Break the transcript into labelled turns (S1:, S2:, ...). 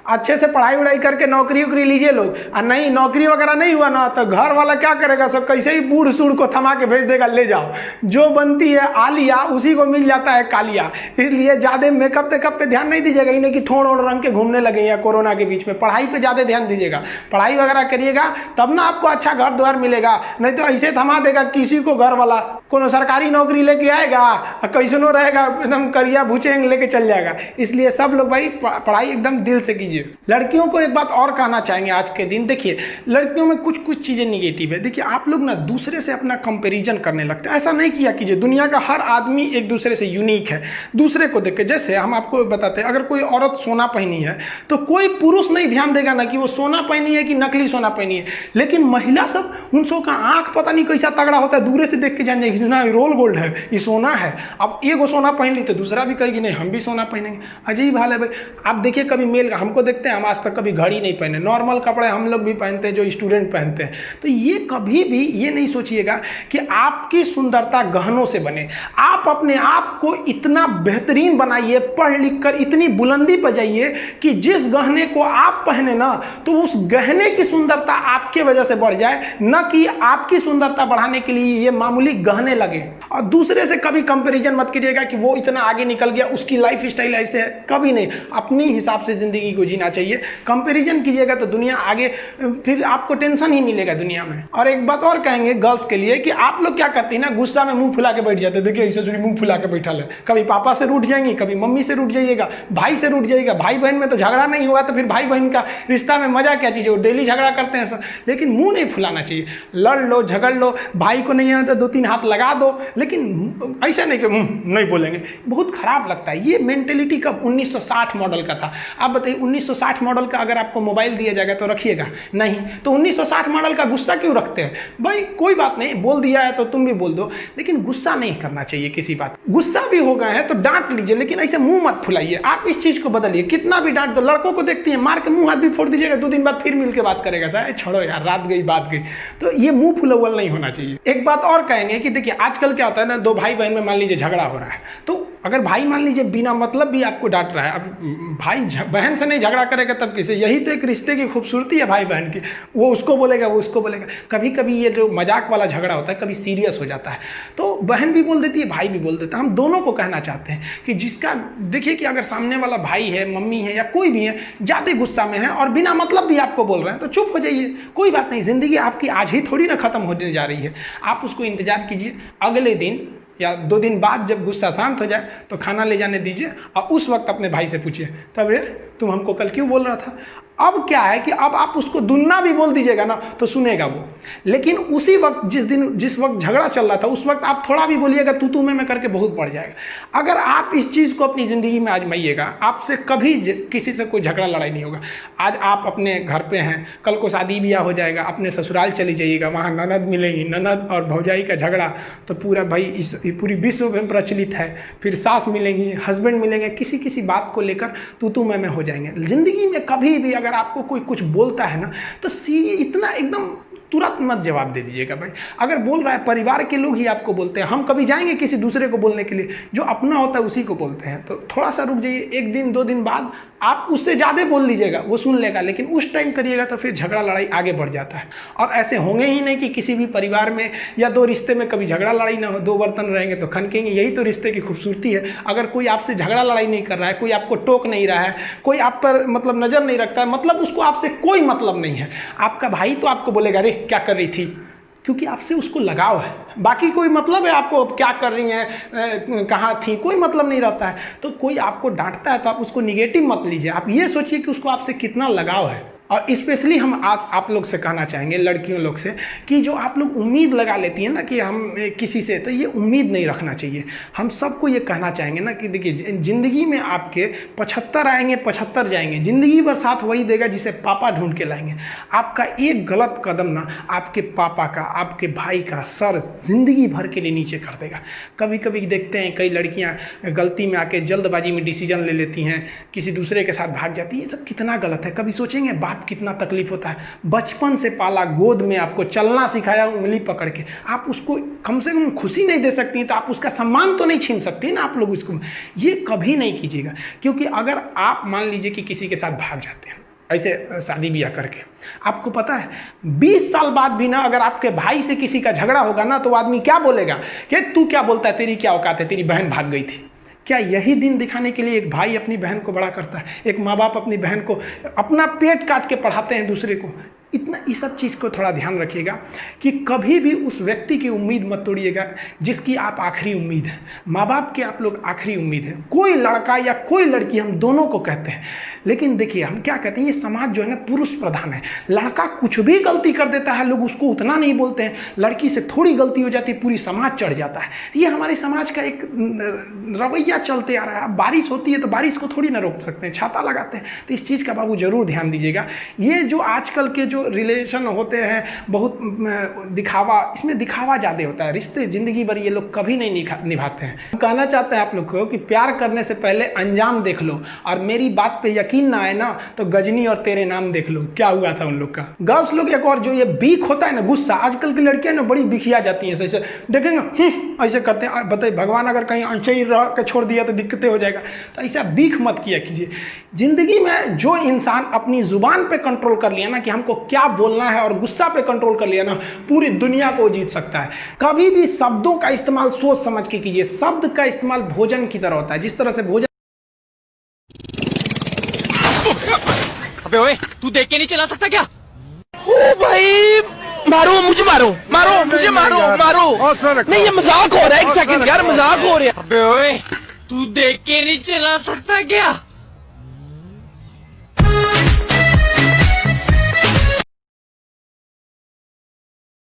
S1: अच्छे से पढ़ाई वढ़ाई करके नौकरी वोकरी लीजिए लोग, और नहीं नौकरी वगैरह नहीं हुआ ना तो घर वाला क्या करेगा, सब कैसे ही बूढ़ सूढ़ को थमा के भेज देगा, ले जाओ जो बनती है आलिया उसी को मिल जाता है कालिया। इसलिए ज़्यादा मेकअप तेकअप पे ध्यान नहीं दीजिएगा, इन्हें कि ठोड़ ओढ़ रंग के घूमने लगे या कोरोना के बीच में। पढ़ाई पे ज़्यादा ध्यान दीजिएगा, पढ़ाई वगैरह करिएगा तब ना आपको अच्छा घर द्वार मिलेगा, नहीं तो ऐसे थमा देगा किसी को घर वाला। कोनो सरकारी नौकरी लेके आएगा और कैसनो रहेगा एकदम करिया भूचेंग लेके चल जाएगा। इसलिए सब लोग भाई पढ़ाई एकदम दिल से कीजिए। लड़कियों को एक बात और कहना चाहेंगे आज के दिन, देखिए लड़कियों में कुछ कुछ चीज़ें निगेटिव है। देखिए आप लोग ना दूसरे से अपना कंपैरिजन करने लगते हैं, ऐसा नहीं किया कीजिए। दुनिया का हर आदमी एक दूसरे से यूनिक है, दूसरे को देख के। जैसे हम आपको बताते हैं, अगर कोई औरत सोना पहनी है तो कोई पुरुष नहीं ध्यान देगा ना कि वो सोना पहनी है कि नकली सोना पहनी है, लेकिन महिला सब उन सब का आंख पता नहीं कैसा तगड़ा होता है, दूर से देख के जान जाएगी ना रोल गोल्ड है, ये सोना है। अब एगो सोना पहन ली तो दूसरा भी कहेगी नहीं हम भी सोना पहनेंगे। अजीब हाल है भाई। आप देखिए कभी मेल हमको देखते हैं, हम आज तक कभी घड़ी नहीं पहने, नॉर्मल कपड़े हम लोग भी पहनते हैं जो स्टूडेंट पहनते हैं। तो ये कभी भी ये नहीं सोचिएगा कि आपकी सुंदरता गहनों से बने। आप अपने आप को इतना बेहतरीन बनाइए, पढ़ लिख कर इतनी बुलंदी पर जाइए कि जिस गहने को आप पहने ना तो उस गहने की सुंदरता आपके वजह से बढ़ जाए, न कि आपकी सुंदरता बढ़ाने के लिए ये मामूली गहने लगे। और दूसरे से कभी कंपैरिजन मत कीजिएगा कि वो इतना आगे निकल गया, उसकी लाइफ स्टाइल ऐसे है, कभी नहीं। अपनी हिसाब से जिंदगी को जीना चाहिए। कंपैरिजन कीजिएगा तो दुनिया आगे, फिर आपको टेंशन ही मिलेगा दुनिया में। और एक बात और कहेंगे गर्ल्स के लिए कि आप लोग क्या करती है ना, गुस्सा में मुंह फुला के बैठ जाते हैं। देखिए ऐसे मुंह फुला के बैठा है, कभी पापा से रूठ जाएंगी, कभी मम्मी से रूठ जाइएगा, भाई से रूठ जाइएगा। भाई बहन में तो झगड़ा नहीं हुआ तो फिर भाई बहन का रिश्ता में मजा क्या चीज़ है, वो डेली झगड़ा करते हैं सब। लेकिन मुंह नहीं फुलाना चाहिए, लड़ लो झगड़ लो, भाई को नहीं आता तो 2-3 हाथ लगा दो, लेकिन ऐसा नहीं कि नहीं बोलेंगे, बहुत खराब लगता है। ये मेंटेलिटी कब 1960 मॉडल का था। आप बताइए 1960 मॉडल का अगर आपको मोबाइल दिया जाएगा तो रखिएगा नहीं, तो 1960 मॉडल का गुस्सा क्यों रखते हैं भाई? कोई बात नहीं, बोल दिया है तो तुम भी बोल दो, लेकिन गुस्सा नहीं करना चाहिए किसी बात। गुस्सा भी हो गए हैं तो डांट लीजिए, लेकिन ऐसे मुंह मत फुलाइए। आप इस चीज को बदलिए, कितना भी डांट दो। लड़कों को देखती हैं मार के मुंह हाथ भी फोड़ दीजिएगा, 2 दिन बाद फिर मिल के बात करेगा, साहब छोड़ो यार रात गई बात गई। तो ये मुंह फुलवल नहीं होना चाहिए। एक बात और कहेंगे कि देखिए आजकल क्या होता है ना, 2 भाई बहन में मान लीजिए झगड़ा हो रहा है, तो अगर भाई मान लीजिए बिना मतलब भी आपको डांट रहा है, अब भाई बहन से नहीं झगड़ा करेगा तब किसे? यही तो एक रिश्ते की खूबसूरती है भाई बहन की। वो उसको बोलेगा, वो उसको बोलेगा। कभी कभी ये जो मजाक वाला झगड़ा होता है कभी सीरियस हो जाता है, तो बहन भी बोल देती है, भाई भी बोल देता है। हम दोनों को कहना चाहते हैं कि जिसका देखिए कि अगर सामने वाला भाई है, मम्मी है या कोई भी है, ज़्यादा गुस्सा में है और बिना मतलब भी आपको बोल रहे हैं तो चुप हो जाइए, कोई बात नहीं। जिंदगी आपकी आज ही थोड़ी ना खत्म होने जा रही है। आप उसको इंतजार कीजिए, अगले दिन या 2 दिन बाद जब गुस्सा शांत हो जाए तो खाना ले जाने दीजिए और उस वक्त अपने भाई से पूछिए, तब रे तुम हमको कल क्यों बोल रहा था। अब क्या है कि अब आप उसको दुन्ना भी बोल दीजिएगा ना तो सुनेगा वो, लेकिन उसी वक्त जिस वक्त झगड़ा चल रहा था उस वक्त आप थोड़ा भी बोलिएगा तू मैं करके बहुत बढ़ जाएगा। अगर आप इस चीज़ को अपनी ज़िंदगी में आजमाइएगा, आपसे कभी किसी से कोई झगड़ा लड़ाई नहीं होगा। आज आप अपने घर पे हैं, कल को शादी ब्याह हो जाएगा, अपने ससुराल चली जाइएगा, वहाँ ननद मिलेंगी, ननद और भौजाई का झगड़ा तो पूरा भाई इस पूरी विश्व में प्रचलित है। फिर सास मिलेंगी, हस्बैंड मिलेंगे, किसी बात को लेकर तू मैं हो जाएंगे। ज़िंदगी में कभी भी अगर आपको कोई कुछ बोलता है ना तो इतना एकदम तुरंत मत जवाब दे दीजिएगा भाई। अगर बोल रहा है परिवार के लोग ही आपको बोलते हैं, हम कभी जाएंगे किसी दूसरे को बोलने के लिए? जो अपना होता है उसी को बोलते हैं। तो थोड़ा सा रुक जाइए, 1 दिन 2 दिन बाद आप उससे ज़्यादा बोल लीजिएगा, वो सुन लेगा, लेकिन उस टाइम करिएगा तो फिर झगड़ा लड़ाई आगे बढ़ जाता है। और ऐसे होंगे ही नहीं कि किसी भी परिवार में या 2 रिश्ते में कभी झगड़ा लड़ाई ना हो। 2 बर्तन रहेंगे तो खनकेंगे, यही तो रिश्ते की खूबसूरती है। अगर कोई आपसे झगड़ा लड़ाई नहीं कर रहा है, कोई आपको टोक नहीं रहा है, कोई आप पर मतलब नज़र नहीं रखता है, मतलब उसको आपसे कोई मतलब नहीं है। आपका भाई तो आपको बोलेगा अरे क्या कर रही थी, क्योंकि आपसे उसको लगाव है। बाकी कोई मतलब है आपको क्या कर रही हैं, कहाँ थी, कोई मतलब नहीं रहता है। तो कोई आपको डांटता है तो आप उसको निगेटिव मत लीजिए, आप ये सोचिए कि उसको आपसे कितना लगाव है। और स्पेशली हम आज आप लोग से कहना चाहेंगे, लड़कियों लोग से, कि जो आप लोग उम्मीद लगा लेती हैं ना कि हम किसी से, तो ये उम्मीद नहीं रखना चाहिए। हम सबको ये कहना चाहेंगे ना कि देखिए ज़िंदगी में आपके 75 आएंगे 75 जाएंगे, ज़िंदगी भर साथ वही देगा जिसे पापा ढूंढ के लाएंगे। आपका एक गलत कदम ना आपके पापा का, आपके भाई का सर ज़िंदगी भर के लिए नीचे कर देगा। कभी कभी देखते हैं कई लड़कियाँ गलती में आके जल्दबाजी में डिसीजन ले लेती हैं, किसी दूसरे के साथ भाग जाती हैं। ये सब कितना गलत है। कभी सोचेंगे आप कितना तकलीफ होता है। बचपन से पाला, गोद में आपको चलना सिखाया उंगली पकड़ के, आप उसको कम से कम खुशी नहीं दे सकती तो आप उसका सम्मान तो नहीं छीन सकती ना आप लोग इसको। ये कभी नहीं कीजिएगा, क्योंकि अगर आप मान लीजिए कि किसी के साथ भाग जाते हैं ऐसे शादी ब्याह करके, आपको पता है 20 साल बाद भी ना अगर आपके भाई से किसी का झगड़ा होगा ना तो आदमी क्या बोलेगा कि तू क्या बोलता है, तेरी क्या औकात है, तेरी बहन भाग गई थी। क्या यही दिन दिखाने के लिए एक भाई अपनी बहन को बड़ा करता है, एक माँ बाप अपनी बहन को अपना पेट काट के पढ़ाते हैं दूसरे को। इतना इस सब चीज़ को थोड़ा ध्यान रखिएगा कि कभी भी उस व्यक्ति की उम्मीद मत तोड़िएगा जिसकी आप आखिरी उम्मीद है। माँ बाप के आप लोग आखिरी उम्मीद है। कोई लड़का या कोई लड़की, हम दोनों को कहते हैं, लेकिन देखिए हम क्या कहते हैं, ये समाज जो है ना पुरुष प्रधान है। लड़का कुछ भी गलती कर देता है, लोग उसको उतना नहीं बोलते हैं। लड़की से थोड़ी गलती हो जाती है, पूरी समाज चढ़ जाता है। ये हमारे समाज का एक रवैया चलते आ रहा है। बारिश होती है तो बारिश को थोड़ी ना रोक सकते हैं, छाता लगाते हैं। तो इस चीज़ का बाबू जरूर ध्यान दीजिएगा। ये जो आजकल के जो रिलेशन होते हैं बहुत दिखावा, इसमें दिखावा ज़्यादा होता है। रिश्ते ज़िंदगी भर ये लोग कभी नहीं निभाते हैं। कहना चाहते हैं आप लोग को कि प्यार करने से पहले अंजाम देख लो, और मेरी बात पे यकीन ना आए ना तो गजनी और तेरे नाम देख लो क्या हुआ था उन लोग का। गर्ल्स लोग एक और जो ये बीख होता है ना, गुस्सा, आजकल की लड़कियां ना बड़ी बिखिया जाती हैं। ऐसे देखेंगे ऐसे करते हैं, बताइए भगवान अगर कहीं ऐसे ही रह के छोड़ दिया तो दिक्कतें हो जाएगा। तो ऐसा बीख मत किया कीजिए। जिंदगी में जो इंसान अपनी जुबान पे कंट्रोल कर लिया ना कि हमको क्या बोलना है, और गुस्सा पे कंट्रोल कर लिया ना, पूरी दुनिया को जीत सकता है। कभी भी शब्दों का इस्तेमाल सोच समझ के कीजिए। शब्द का इस्तेमाल भोजन की तरह होता है। जिस तरह से भोजन,
S2: अबे ओए, तू देख के नहीं चला सकता क्या? ओ भाई, मारो मुझे, मारो मारो मुझे, मारो मारो। नहीं ये मजाक हो रहा है, एक सेकंड यार, मजाक हो रहा है। अबे ओए, तू देख के नहीं चला सकता क्या?